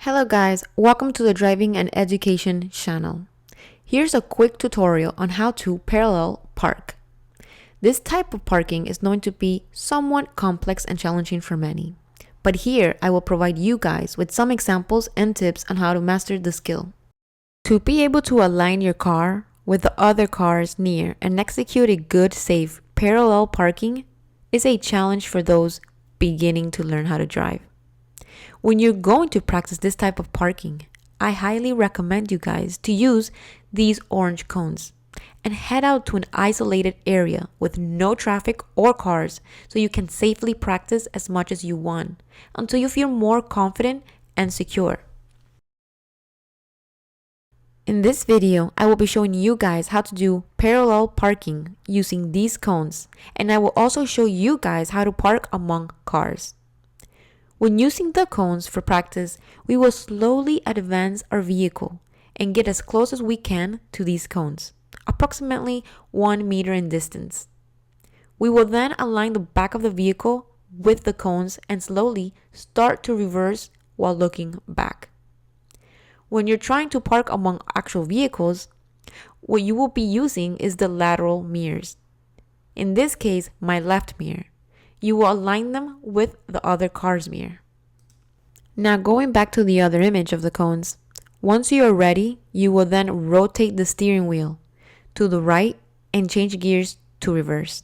Hello guys, welcome to the Driving and Education channel. Here's a quick tutorial on how to parallel park. This type of parking is known to be somewhat complex and challenging for many. But here I will provide you guys with some examples and tips on how to master the skill. To be able to align your car with the other cars near and execute a good, safe parallel parking is a challenge for those beginning to learn how to drive. When you're going to practice this type of parking, I highly recommend you guys to use these orange cones and head out to an isolated area with no traffic or cars so you can safely practice as much as you want until you feel more confident and secure. In this video, I will be showing you guys how to do parallel parking using these cones, and I will also show you guys how to park among cars. When using the cones for practice, we will slowly advance our vehicle and get as close as we can to these cones, approximately 1 meter in distance. We will then align the back of the vehicle with the cones and slowly start to reverse while looking back. When you're trying to park among actual vehicles, what you will be using is the lateral mirrors. In this case, my left mirror. You will align them with the other car's mirror. Now going back to the other image of the cones, once you are ready, you will then rotate the steering wheel to the right and change gears to reverse.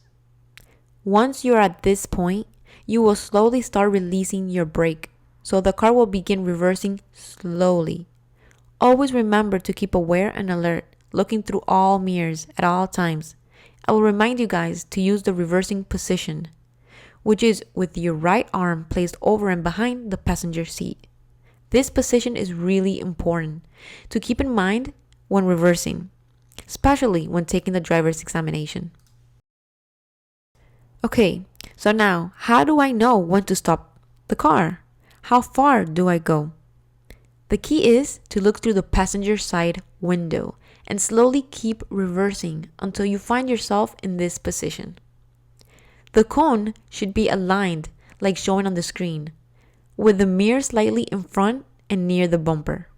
Once you are at this point, you will slowly start releasing your brake, so the car will begin reversing slowly. Always remember to keep aware and alert, looking through all mirrors at all times. I will remind you guys to use the reversing position, which is with your right arm placed over and behind the passenger seat. This position is really important to keep in mind when reversing, especially when taking the driver's examination. Okay, so now, how do I know when to stop the car? How far do I go? The key is to look through the passenger side window and slowly keep reversing until you find yourself in this position. The cone should be aligned like shown on the screen, with the mirror slightly in front and near the bumper.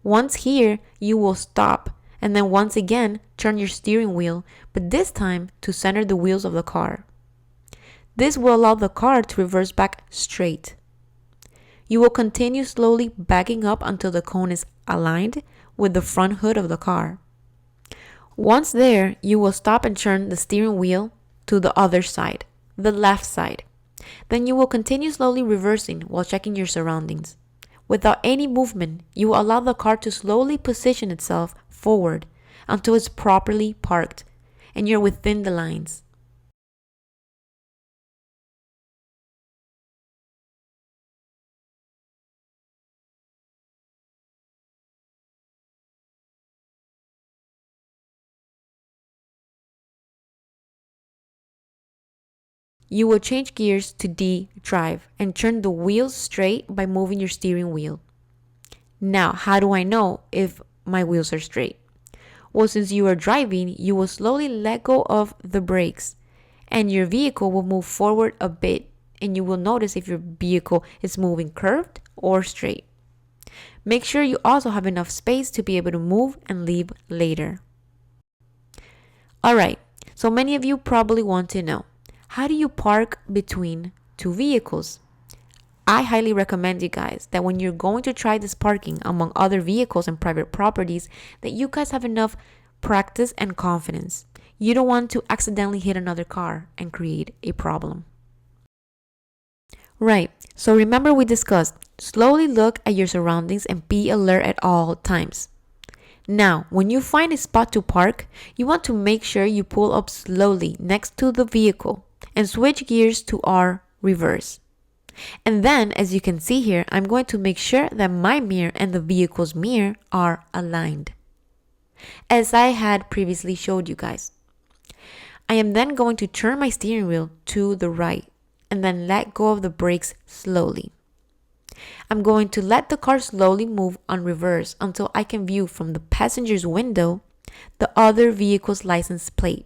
Once here, you will stop and then once again turn your steering wheel, but this time to center the wheels of the car. This will allow the car to reverse back straight. You will continue slowly backing up until the cone is aligned with the front hood of the car. Once there, you will stop and turn the steering wheel to the other side, the left side. Then you will continue slowly reversing while checking your surroundings. Without any movement, you will allow the car to slowly position itself forward until it's properly parked and you're within the lines. You will change gears to D drive and turn the wheels straight by moving your steering wheel. Now, how do I know if my wheels are straight? Well, since you are driving, you will slowly let go of the brakes and your vehicle will move forward a bit, and you will notice if your vehicle is moving curved or straight. Make sure you also have enough space to be able to move and leave later. Alright, so many of you probably want to know, how do you park between two vehicles? I highly recommend you guys that when you're going to try this parking among other vehicles and private properties, that you guys have enough practice and confidence. You don't want to accidentally hit another car and create a problem. Right, so remember we discussed, slowly look at your surroundings and be alert at all times. Now, when you find a spot to park, you want to make sure you pull up slowly next to the vehicle and switch gears to R reverse. And then, as you can see here, I'm going to make sure that my mirror and the vehicle's mirror are aligned, as I had previously showed you guys. I am then going to turn my steering wheel to the right and then let go of the brakes slowly. I'm going to let the car slowly move on reverse until I can view from the passenger's window the other vehicle's license plate.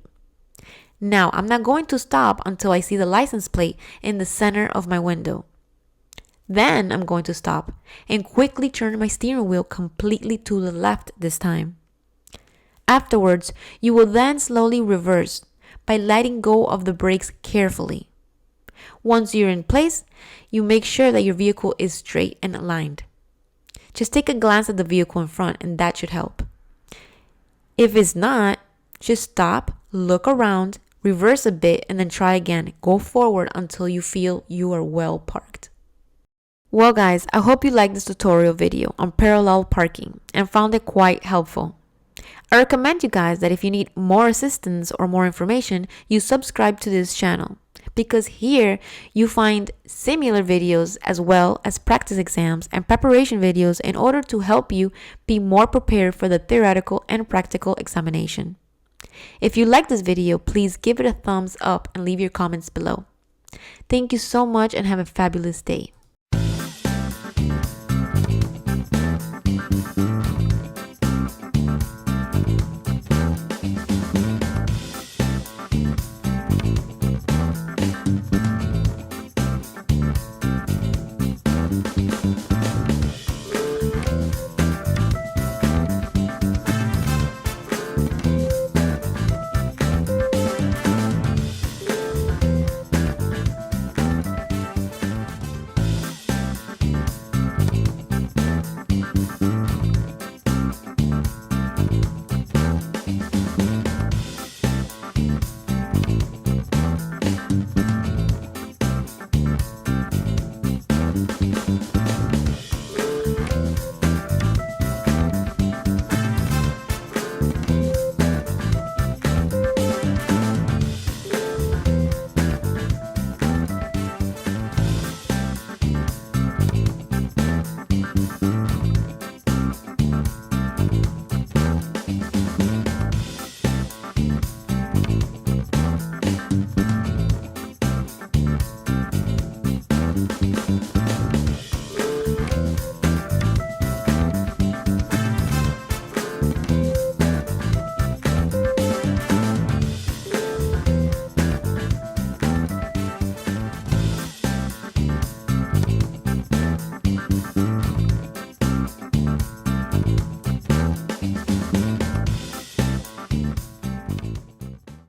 Now, I'm not going to stop until I see the license plate in the center of my window. Then I'm going to stop and quickly turn my steering wheel completely to the left this time. Afterwards, you will then slowly reverse by letting go of the brakes carefully. Once you're in place, you make sure that your vehicle is straight and aligned. Just take a glance at the vehicle in front and that should help. If it's not, just stop, look around, reverse a bit, and then try again. Go forward until you feel you are well parked. Well guys, I hope you liked this tutorial video on parallel parking and found it quite helpful. I recommend you guys that if you need more assistance or more information, you subscribe to this channel, because here you find similar videos as well as practice exams and preparation videos in order to help you be more prepared for the theoretical and practical examination. If you like this video, please give it a thumbs up and leave your comments below. Thank you so much and have a fabulous day.